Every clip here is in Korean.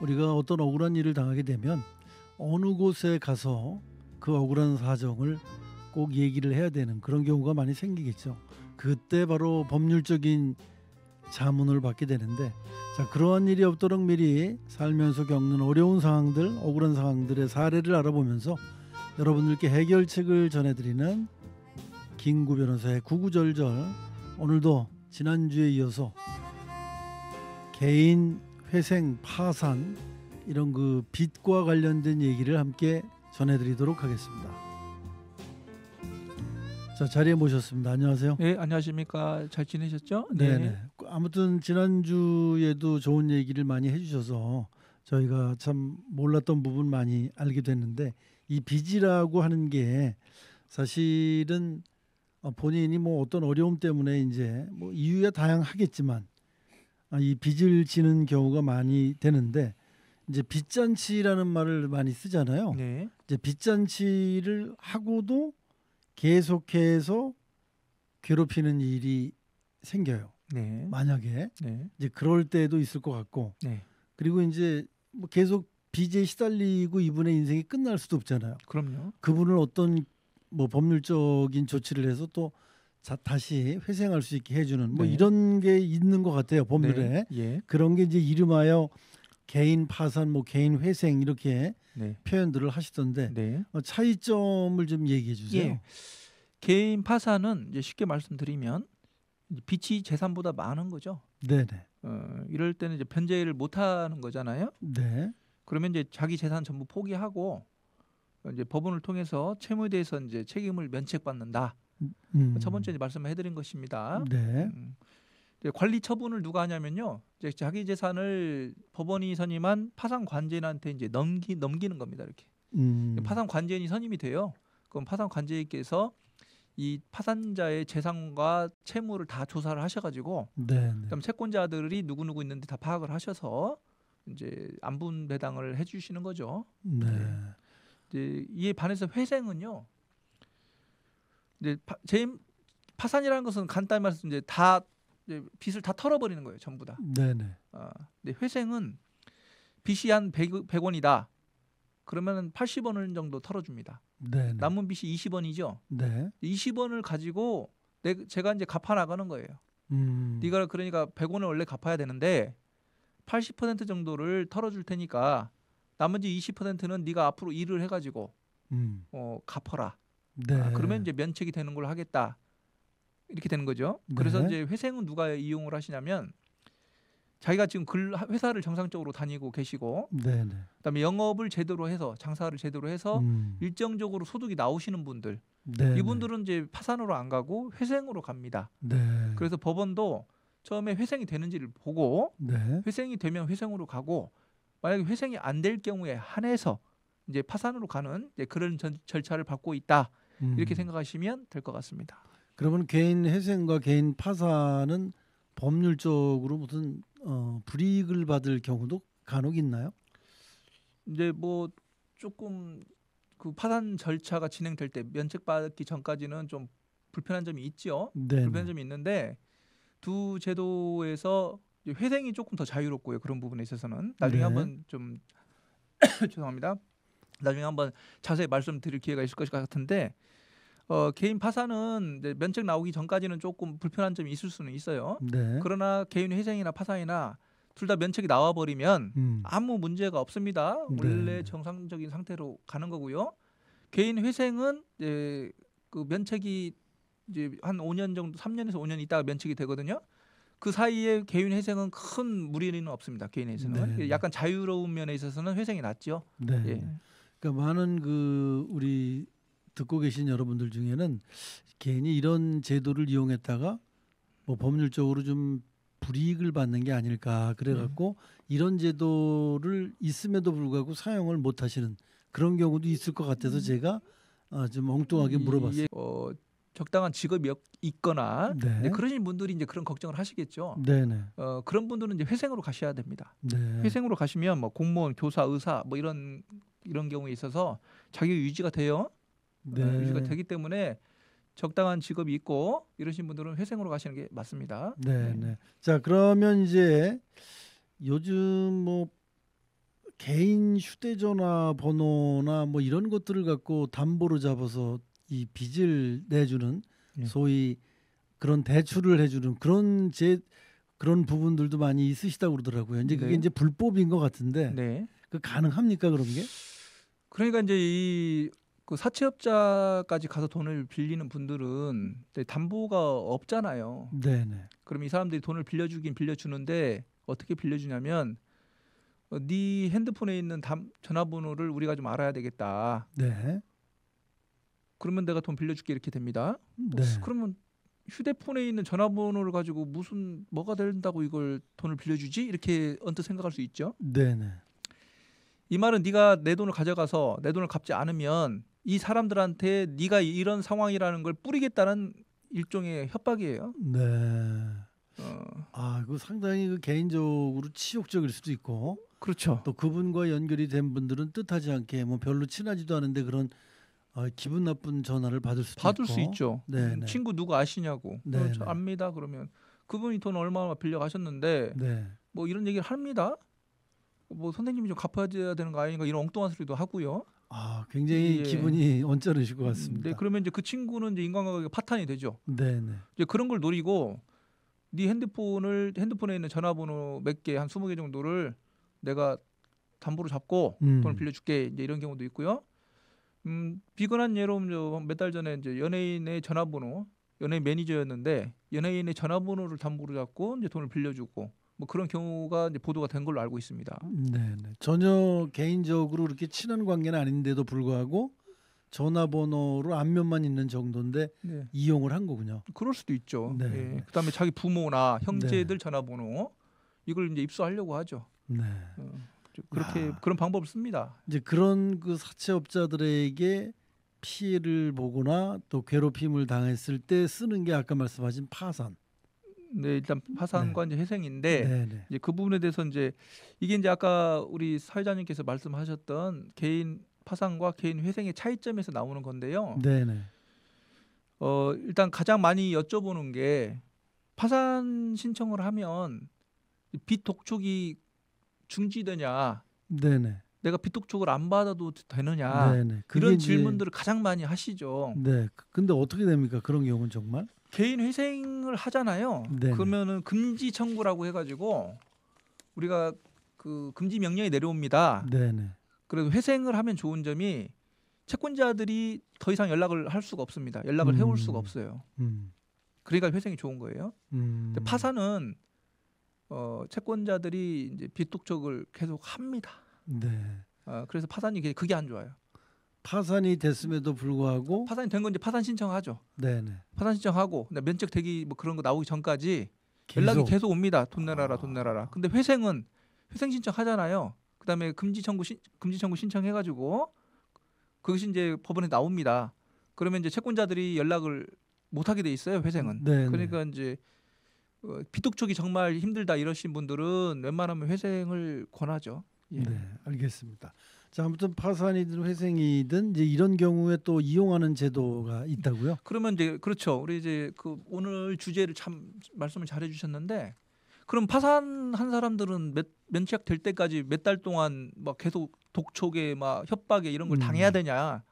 우리가 어떤 억울한 일을 당하게 되면 어느 곳에 가서 그 억울한 사정을 꼭 얘기를 해야 되는 그런 경우가 많이 생기겠죠. 그때 바로 법률적인 자문을 받게 되는데, 자, 그러한 일이 없도록 미리 살면서 겪는 어려운 상황들, 억울한 상황들의 사례를 알아보면서 여러분들께 해결책을 전해드리는 김구 변호사의 구구절절. 오늘도 지난주에 이어서 개인 회생, 파산 이런 그 빚과 관련된 얘기를 함께 전해드리도록 하겠습니다. 자, 자리에 모셨습니다. 안녕하세요. 네, 안녕하십니까. 잘 지내셨죠? 네. 아무튼 지난주에도 좋은 얘기를 많이 해주셔서 저희가 참 몰랐던 부분 많이 알게 됐는데, 이 빚이라고 하는 게 사실은 본인이 뭐 어떤 어려움 때문에 이제 뭐 이유야 다양하겠지만 이 빚을 지는 경우가 많이 되는데, 이제 빚잔치라는 말을 많이 쓰잖아요. 네. 이제 빚잔치를 하고도 계속해서 괴롭히는 일이 생겨요. 네. 만약에 네. 이제 그럴 때도 있을 것 같고, 네. 그리고 이제 뭐 계속 빚에 시달리고 이분의 인생이 끝날 수도 없잖아요. 그럼요. 그분을 어떤 뭐 법률적인 조치를 해서 또 다시 회생할 수 있게 해주는 뭐 네. 이런 게 있는 것 같아요, 법률에. 네. 예. 그런 게 이제 이름하여 개인 파산, 뭐 개인 회생 이렇게 네. 표현들을 하시던데, 네. 차이점을 좀 얘기해 주세요. 예. 개인 파산은 이제 쉽게 말씀드리면 빚이 재산보다 많은 거죠. 네네. 이럴 때는 이제 변제를 못 하는 거잖아요. 네. 그러면 이제 자기 재산 전부 포기하고 이제 법원을 통해서 채무에 대해서 이제 책임을 면책받는다. 첫 번째 이제 말씀해드린 것입니다. 네. 이제 관리 처분을 누가 하냐면요, 이제 자기 재산을 법원이 선임한 파산 관제인한테 이제 넘기는 겁니다. 이렇게 파산 관제인이 선임이 돼요. 그럼 파산 관제인께서 이 파산자의 재산과 채무를 다 조사를 하셔가지고, 네. 그다음 채권자들이 누구 있는데 다 파악을 하셔서 이제 안분 배당을 해주시는 거죠. 네. 이제 이에 반해서 회생은요, 이제 파산이라는 것은 간단히 말해서 이제 다 이제 빚을 다 털어버리는 거예요, 전부 다. 네네. 근데 회생은 빚이 한 100원이다. 그러면 80원을 정도 털어줍니다. 네. 남은 빚이 20원이죠. 네. 20원을 가지고 제가 이제 갚아 나가는 거예요. 네가 그러니까 100원을 원래 갚아야 되는데 80% 정도를 털어줄 테니까 나머지 20%는 네가 앞으로 일을 해가지고 갚아라. 네. 그러면 이제 면책이 되는 걸로 하겠다. 이렇게 되는 거죠. 그래서 네. 이제 회생은 누가 이용을 하시냐면, 자기가 지금 회사를 정상적으로 다니고 계시고, 네네. 그다음에 영업을 제대로 해서 장사를 제대로 해서 일정적으로 소득이 나오시는 분들, 네네. 이분들은 이제 파산으로 안 가고 회생으로 갑니다. 네. 그래서 법원도 처음에 회생이 되는지를 보고, 네. 회생이 되면 회생으로 가고, 만약에 회생이 안 될 경우에 한해서 이제 파산으로 가는 이제 그런 절차를 밟고 있다. 이렇게 생각하시면 될 것 같습니다. 그러면 개인 회생과 개인 파산은 법률적으로 무슨 불이익을 받을 경우도 간혹 있나요? 이제 뭐 조금 그 파산 절차가 진행될 때 면책받기 전까지는 좀 불편한 점이 있죠. 네네. 불편한 점이 있는데 두 제도에서 회생이 조금 더 자유롭고요. 그런 부분에 있어서는 나중에 네. 한번 좀 죄송합니다. 나중에 한번 자세히 말씀드릴 기회가 있을 것 같은데, 개인 파산은 이제 면책 나오기 전까지는 조금 불편한 점이 있을 수는 있어요. 네. 그러나 개인 회생이나 파산이나 둘 다 면책이 나와버리면 아무 문제가 없습니다. 원래 네. 정상적인 상태로 가는 거고요. 개인 회생은 이제 그 면책이 이제 한 5년 정도, 3년에서 5년 있다가 면책이 되거든요. 그 사이에 개인 회생은 큰 무리는 없습니다. 개인 회생은 네. 약간 자유로운 면에 있어서는 회생이 낫죠. 네. 예. 그러니까 많은 그 우리 듣고 계신 여러분들 중에는 괜히 이런 제도를 이용했다가 뭐 법률적으로 좀 불이익을 받는 게 아닐까 그래갖고 이런 제도를 있음에도 불구하고 사용을 못 하시는 그런 경우도 있을 것 같아서 제가 좀 엉뚱하게 물어봤어요. 적당한 직업이 있거나 네. 이제 그러신 분들이 이제 그런 걱정을 하시겠죠. 네네. 그런 분들은 이제 회생으로 가셔야 됩니다. 네. 회생으로 가시면 뭐 공무원, 교사, 의사 뭐 이런 경우에 있어서 자격 유지가 돼요. 네. 유지가 되기 때문에 적당한 직업이 있고 이러신 분들은 회생으로 가시는 게 맞습니다. 네. 자, 그러면 이제 요즘 뭐 개인 휴대전화 번호나 뭐 이런 것들을 갖고 담보로 잡아서 이 빚을 내주는 예. 소위 그런 대출을 해주는 그런 부분들도 많이 있으시다고 그러더라고요. 이제 그게 네. 이제 불법인 것 같은데 네. 그 가능합니까 그런 게? 그러니까 이제 그 사채업자까지 가서 돈을 빌리는 분들은 담보가 없잖아요. 네네. 그럼 이 사람들이 돈을 빌려주긴 빌려주는데 어떻게 빌려주냐면 네 핸드폰에 있는 전화번호를 우리가 좀 알아야 되겠다. 네. 그러면 내가 돈 빌려줄게 이렇게 됩니다. 네. 그러면 휴대폰에 있는 전화번호를 가지고 무슨 뭐가 된다고 이걸 돈을 빌려주지? 이렇게 언뜻 생각할 수 있죠. 네네. 이 말은 네가 내 돈을 가져가서 내 돈을 갚지 않으면 이 사람들한테 네가 이런 상황이라는 걸 뿌리겠다는 일종의 협박이에요. 네. 아, 그 상당히 그 개인적으로 치욕적일 수도 있고 그렇죠. 또 그분과 연결이 된 분들은 뜻하지 않게 뭐 별로 친하지도 않은데 그런 기분 나쁜 전화를 받을 수도 받을 있고. 수 있죠. 네네. 친구 누구 아시냐고. 네네. 저 압니다. 그러면 그분이 돈 얼마 빌려 가셨는데 네. 뭐 이런 얘기를 합니다. 뭐 선생님이 좀 갚아야 되는 거 아닌가 이런 엉뚱한 소리도 하고요. 아, 굉장히 예. 기분이 언짢으실 것 같습니다. 네, 그러면 이제 그 친구는 이제 인간관계가 파탄이 되죠. 네네. 이제 그런 걸 노리고 네 핸드폰에 있는 전화번호 몇 개 한 20개 정도를 내가 담보로 잡고 돈을 빌려줄게 이제 이런 경우도 있고요. 비근한 예로 몇 달 전에 이제 연예인의 전화번호, 연예인 매니저였는데 연예인의 전화번호를 담보로 잡고 이제 돈을 빌려주고 뭐 그런 경우가 이제 보도가 된 걸로 알고 있습니다. 네네. 전혀 개인적으로 그렇게 친한 관계는 아닌데도 불구하고 전화번호로 안면만 있는 정도인데 네. 이용을 한 거군요. 그럴 수도 있죠. 네. 예. 그다음에 자기 부모나 형제들 전화번호 이걸 이제 입수하려고 하죠. 네. 그렇게 그런 방법을 씁니다. 이제 그런 그 사채업자들에게 피해를 보거나 또 괴롭힘을 당했을 때 쓰는 게 아까 말씀하신 파산. 네, 일단 파산과 이제 회생인데 네네. 이제 그 부분에 대해서 이제 이게 이제 아까 우리 사회자님께서 말씀하셨던 개인 파산과 개인 회생의 차이점에서 나오는 건데요. 네네. 일단 가장 많이 여쭤보는 게 파산 신청을 하면 빚 독촉이 중지되냐? 네네. 내가 빚 독촉을 안 받아도 되느냐? 네네. 이런 이제, 질문들을 가장 많이 하시죠. 네. 근데 어떻게 됩니까? 그런 경우는 정말? 개인 회생을 하잖아요. 네네. 그러면은 금지 청구라고 해가지고 우리가 그 금지 명령이 내려옵니다. 네네. 그래도 회생을 하면 좋은 점이 채권자들이 더 이상 연락을 할 수가 없습니다. 연락을 해올 수가 없어요. 그러니까 회생이 좋은 거예요. 근데 파산은 채권자들이 이제 빚 독촉을 계속 합니다. 네. 그래서 파산이 그게 안 좋아요. 파산이 됐음에도 불구하고 파산이 된 건 이제 파산 신청하죠. 네네. 파산 신청하고 면책 대기 뭐 그런 거 나오기 전까지 연락이 계속 옵니다. 돈 내라라, 돈 내라라. 근데 회생은 회생 신청하잖아요. 그다음에 금지 청구 신청해가지고 그것이 이제 법원에 나옵니다. 그러면 이제 채권자들이 연락을 못 하게 돼 있어요. 회생은. 네네. 그러니까 이제 빚 독촉이 정말 힘들다 이러신 분들은 웬만하면 회생을 권하죠. 예. 네, 알겠습니다. 자, 아무튼 파산이든 회생이든 이제 이런 경우에 또 이용하는 제도가 있다고요? 그러면 이제 그렇죠. 우리 이제 그 오늘 주제를 참 말씀을 잘해 주셨는데 그럼 파산한 사람들은 면책 될 때까지 몇 달 동안 막 계속 독촉에 막 협박에 이런 걸 당해야 되냐?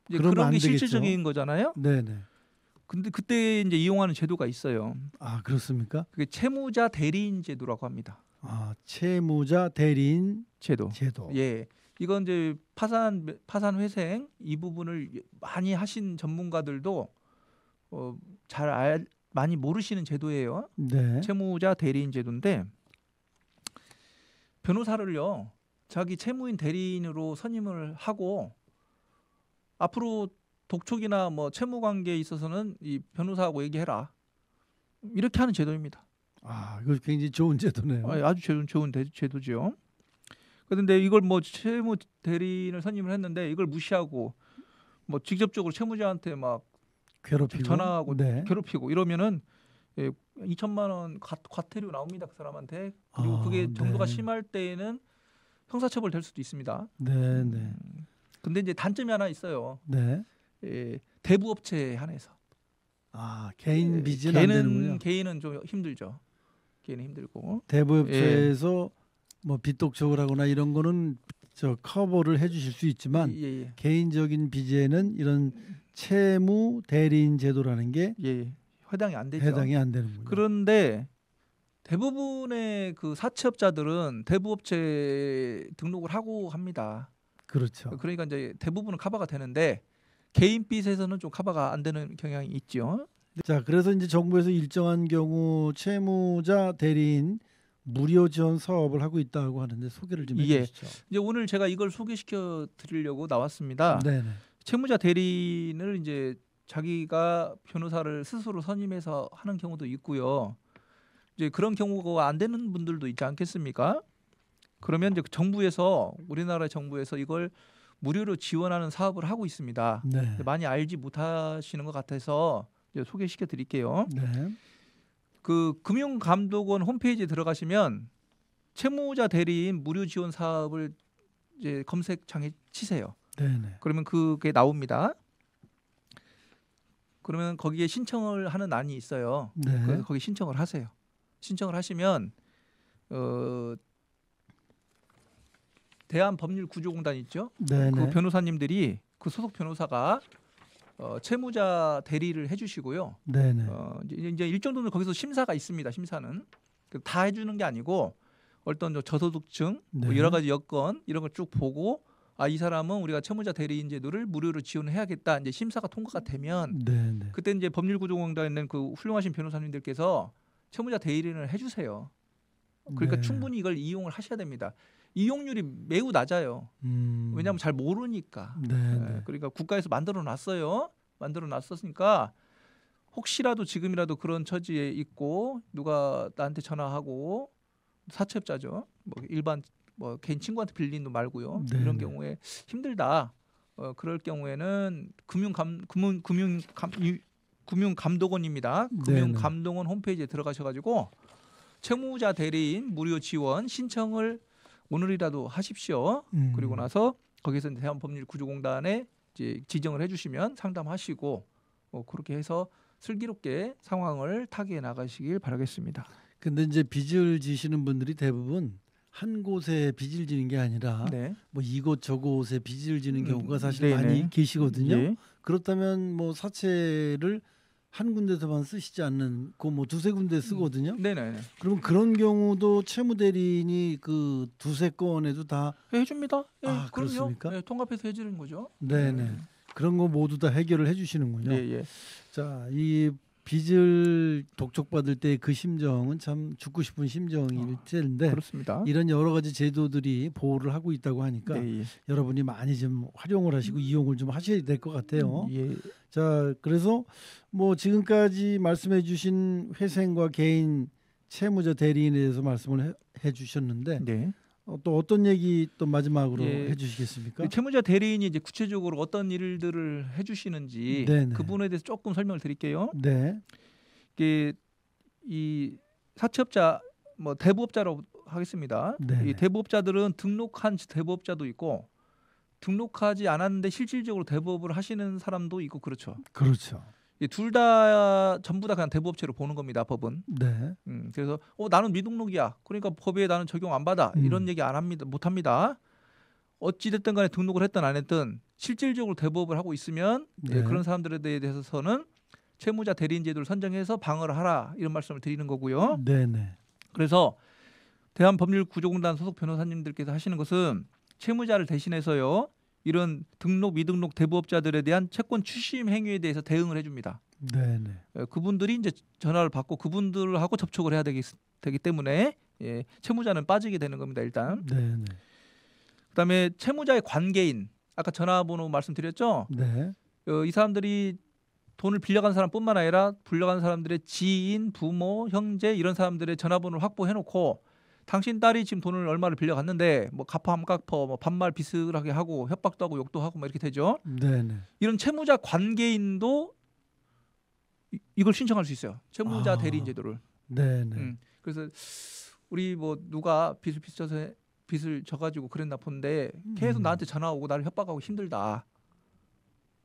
이제 그런 게 실질적인 거잖아요. 네네. 근데 그때 이제 이용하는 제도가 있어요. 아, 그렇습니까? 그게 채무자 대리인 제도라고 합니다. 아, 채무자 대리인 제도. 예. 이건 이제 파산 회생 이 부분을 많이 하신 전문가들도 많이 모르시는 제도예요. 네. 채무자 대리인 제도인데 변호사를요 자기 채무인 대리인으로 선임을 하고 앞으로 독촉이나 뭐 채무 관계에 있어서는 이 변호사하고 얘기해라 이렇게 하는 제도입니다. 아, 이거 굉장히 좋은 제도네요. 아주 좋은 제도죠. 그런데 이걸 뭐 채무 대리인을 선임을 했는데 이걸 무시하고 뭐 직접적으로 채무자한테 막 괴롭히고 전화하고 괴롭히고 이러면은 2천만 원 과태료 나옵니다. 그 사람한테. 그리고 그게 정도가 심할 때에는 형사처벌 될 수도 있습니다. 네. 근데 이제 단점이 하나 있어요. 네. 대부업체에 한해서. 아, 개인 빚은 안 되는군요. 개인은 좀 힘들죠. 개인은 힘들고. 대부업체에서 뭐 빚독촉을 하거나 이런 거는 저 커버를 해주실 수 있지만 예. 개인적인 빚에는 이런 채무 대리인 제도라는 게 해당이 안 되죠. 해당이 안 되는군요. 그런데 대부분의 그 사채업자들은 대부업체 등록을 하고 합니다. 그렇죠. 그러니까 이제 대부분은 커버가 되는데 개인 빚에서는 좀 커버가 안 되는 경향이 있죠. 자, 그래서 이제 정부에서 일정한 경우 채무자 대리인 무료 지원 사업을 하고 있다고 하는데 소개를 좀 해주시죠. 이제 오늘 제가 이걸 소개시켜 드리려고 나왔습니다. 네네. 채무자 대리인을 이제 자기가 변호사를 스스로 선임해서 하는 경우도 있고요. 이제 그런 경우가 안 되는 분들도 있지 않겠습니까? 그러면 이제 정부에서 우리나라 정부에서 이걸 무료로 지원하는 사업을 하고 있습니다. 네. 많이 알지 못하시는 것 같아서 이제 소개시켜 드릴게요. 네. 그 금융감독원 홈페이지에 들어가시면 채무자 대리인 무료 지원 사업을 이제 검색창에 치세요. 네네. 그러면 그게 나옵니다. 그러면 거기에 신청을 하는 란이 있어요. 네. 그래서 거기 신청을 하세요. 신청을 하시면 대한법률구조공단 있죠. 네네. 그 변호사님들이 그 소속 변호사가 채무자 대리를 해주시고요. 네네. 이제 일정 정도 거기서 심사가 있습니다. 심사는 다 해주는 게 아니고 어떤 저소득층 네. 뭐 여러 가지 여건 이런 걸 쭉 보고 이 사람은 우리가 채무자 대리인 제도를 무료로 지원해야겠다. 이제 심사가 통과가 되면 네네. 그때 이제 법률구조공단에 있는 그 훌륭하신 변호사님들께서 채무자 대리인을 해주세요. 그러니까 네. 충분히 이걸 이용을 하셔야 됩니다. 이용률이 매우 낮아요. 왜냐하면 잘 모르니까. 네네. 그러니까 국가에서 만들어 놨어요. 만들어 놨었으니까 혹시라도 지금이라도 그런 처지에 있고 누가 나한테 전화하고 사채업자죠. 뭐 일반 뭐 개인 친구한테 빌리는 거 말고요. 네네. 이런 경우에 힘들다. 그럴 경우에는 금융감독원입니다. 금융감독원 홈페이지에 들어가셔가지고 채무자 대리인 무료 지원 신청을 오늘이라도 하십시오. 그리고 나서 거기서 대한법률구조공단에 이제 지정을 해주시면 상담하시고 그렇게 해서 슬기롭게 상황을 타개해 나가시길 바라겠습니다. 근데 이제 빚을 지시는 분들이 대부분 한 곳에 빚을 지는 게 아니라 네. 뭐 이곳 저곳에 빚을 지는 경우가 사실 네네. 많이 계시거든요. 예. 그렇다면 뭐 사채를 한 군데서만 쓰시지 않는 그 뭐 두세 군데 쓰거든요. 네네. 그럼 그런 경우도 채무 대리인이 그 두세 건에도 다 해줍니다. 아, 그렇습니까? 네, 통합해서 해주는 거죠. 네네. 그런 거 모두 다 해결을 해주시는군요. 예. 자, 이 빚을 독촉받을 때 그 심정은 참 죽고 싶은 심정일 텐데 그렇습니다. 이런 여러 가지 제도들이 보호를 하고 있다고 하니까 예. 여러분이 많이 좀 활용을 하시고 이용을 좀 하셔야 될 것 같아요. 예. 자, 그래서 뭐 지금까지 말씀해주신 회생과 개인 채무자 대리인에 대해서 말씀을 해주셨는데 네. 또 어떤 얘기 또 마지막으로 예. 해주시겠습니까? 채무자 대리인이 이제 구체적으로 어떤 일들을 해주시는지 네네. 그 부분에 대해서 조금 설명을 드릴게요. 네. 이게 이 사채업자 뭐 대부업자라고 하겠습니다. 네네. 이 대부업자들은 등록한 대부업자도 있고 등록하지 않았는데 실질적으로 대부업을 하시는 사람도 있고 그렇죠. 그렇죠. 둘 다 전부 다 그냥 대부업체로 보는 겁니다. 법은. 네. 그래서 나는 미등록이야. 그러니까 법에 나는 적용 안 받아. 이런 얘기 안 합니다. 못 합니다. 어찌 됐든 간에 등록을 했든 안 했든 실질적으로 대부업을 하고 있으면 네. 그런 사람들에 대해서는 채무자 대리인 제도를 선정해서 방어를 하라. 이런 말씀을 드리는 거고요. 네네. 그래서 대한법률구조공단 소속 변호사님들께서 하시는 것은 채무자를 대신해서요. 이런 등록 미등록 대부업자들에 대한 채권 추심 행위에 대해서 대응을 해줍니다. 네네. 그분들이 이제 전화를 받고 그분들하고 접촉을 해야 되기 때문에 채무자는 빠지게 되는 겁니다. 일단. 네네. 그다음에 채무자의 관계인 아까 전화번호 말씀드렸죠. 네. 이 사람들이 돈을 빌려간 사람뿐만 아니라 빌려간 사람들의 지인, 부모, 형제 이런 사람들의 전화번호를 확보해놓고 당신 딸이 지금 돈을 얼마를 빌려갔는데 뭐 갚아 안 갚어 뭐 반말 비슷하게 하고 협박도 하고 욕도 하고 막 이렇게 되죠. 네네. 이런 채무자 관계인도 이걸 신청할 수 있어요. 채무자 대리인 제도를. 네네. 그래서 우리 뭐 누가 빚을 져가지고 그랬나 본데 계속 나한테 전화 오고 나를 협박하고 힘들다.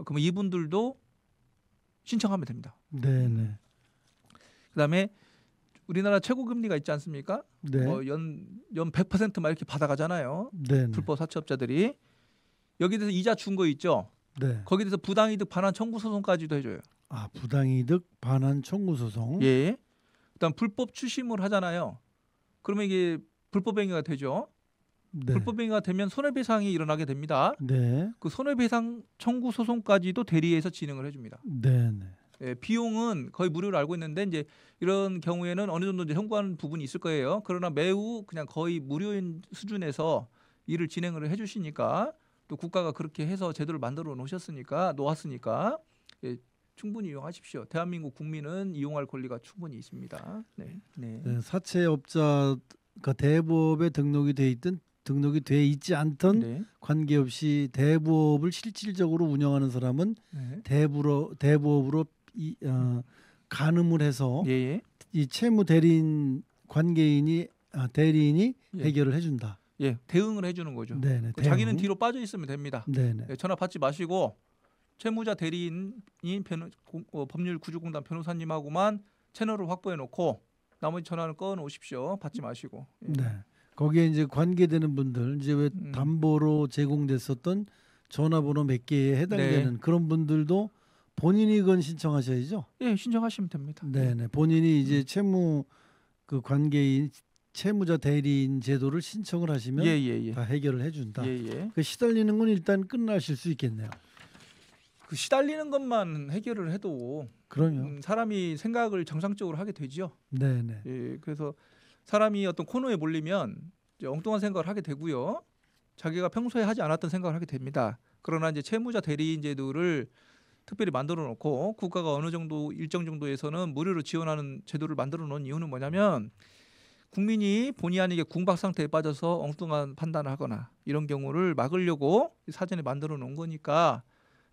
그러면 이분들도 신청하면 됩니다. 네네. 그다음에 우리나라 최고 금리가 있지 않습니까? 네. 연 100%막 이렇게 받아가잖아요. 네. 불법 사채업자들이 여기 대해서 이자 준 거 있죠. 네. 거기에 대해서 부당이득 반환 청구 소송까지도 해줘요. 아, 부당이득 반환 청구 소송. 예. 그다음 불법 추심을 하잖아요. 그러면 이게 불법행위가 되죠. 네. 불법행위가 되면 손해배상이 일어나게 됩니다. 네. 그 손해배상 청구 소송까지도 대리해서 진행을 해줍니다. 네. 네. 예, 비용은 거의 무료로 알고 있는데 이제 이런 경우에는 어느 정도 이제 청구하는 부분이 있을 거예요. 그러나 매우 그냥 거의 무료인 수준에서 일을 진행을 해주시니까 또 국가가 그렇게 해서 제도를 만들어 놓았으니까 예, 충분히 이용하십시오. 대한민국 국민은 이용할 권리가 충분히 있습니다. 네. 네. 네, 사채업자가 대부업에 등록이 돼 있지 않던 네. 관계없이 대부업을 실질적으로 운영하는 사람은 네. 대부업으로 가늠을 해서 예. 이 채무 대리인 관계인이 대리인이 예. 해결을 해준다. 예, 대응을 해주는 거죠. 네네. 자기는 뒤로 빠져 있으면 됩니다. 네네. 예, 전화 받지 마시고 채무자 대리인인 법률 구조공단 변호사님하고만 채널을 확보해 놓고 나머지 전화는 꺼 놓으십시오. 받지 마시고. 예. 네. 거기에 이제 관계되는 분들 이제 왜 담보로 제공됐었던 전화번호 몇 개에 해당되는 네. 그런 분들도 본인이 그건 신청하셔야죠. 예, 신청하시면 됩니다. 네네. 본인이 이제 채무 그 관계인 채무자 대리인 제도를 신청을 하시면 다 해결을 해준다. 예. 그 시달리는 건 일단 끝나실 수 있겠네요. 그 시달리는 것만 해결을 해도 그럼요. 사람이 생각을 정상적으로 하게 되죠. 네네. 예, 그래서 사람이 어떤 코너에 몰리면 이제 엉뚱한 생각을 하게 되고요. 자기가 평소에 하지 않았던 생각을 하게 됩니다. 그러나 이제 채무자 대리인 제도를 특별히 만들어 놓고 국가가 어느 정도 일정 정도에서는 무료로 지원하는 제도를 만들어 놓은 이유는 뭐냐면 국민이 본의 아니게 궁박 상태에 빠져서 엉뚱한 판단을 하거나 이런 경우를 막으려고 사전에 만들어 놓은 거니까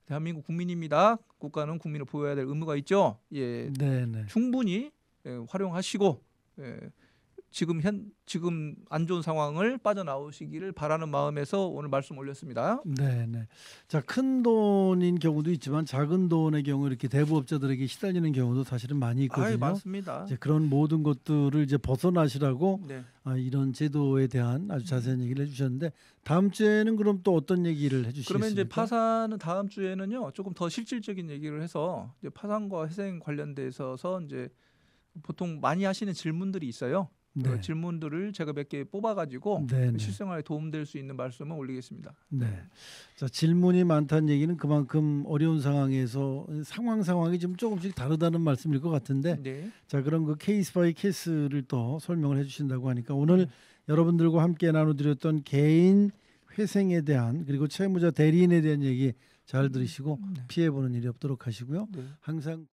대한민국 국민입니다. 국가는 국민을 보호해야 될 의무가 있죠. 예, 네네. 충분히 활용하시고 지금 안 좋은 상황을 빠져나오시기를 바라는 마음에서 오늘 말씀 올렸습니다. 네네. 자, 큰 돈인 경우도 있지만 작은 돈의 경우 이렇게 대부업자들에게 시달리는 경우도 사실은 많이 있거든요. 맞습니다. 이제 그런 모든 것들을 이제 벗어나시라고 네. 이런 제도에 대한 아주 자세한 얘기를 해주셨는데 다음 주에는 그럼 또 어떤 얘기를 해주시겠습니까? 그러면 이제 파산은 다음 주에는요 조금 더 실질적인 얘기를 해서 이제 파산과 회생 관련돼서 이제 보통 많이 하시는 질문들이 있어요. 네. 그 질문들을 제가 몇 개 뽑아가지고 네네. 실생활에 도움될 수 있는 말씀을 올리겠습니다. 네. 자, 질문이 많다는 얘기는 그만큼 어려운 상황에서 상황이 좀 조금씩 다르다는 말씀일 것 같은데, 네. 자, 그럼 그 케이스 바이 케이스를 또 설명을 해주신다고 하니까 오늘 여러분들과 함께 나눠드렸던 개인 회생에 대한 그리고 채무자 대리인에 대한 얘기 잘 들으시고 피해보는 일이 없도록 하시고요. 네. 항상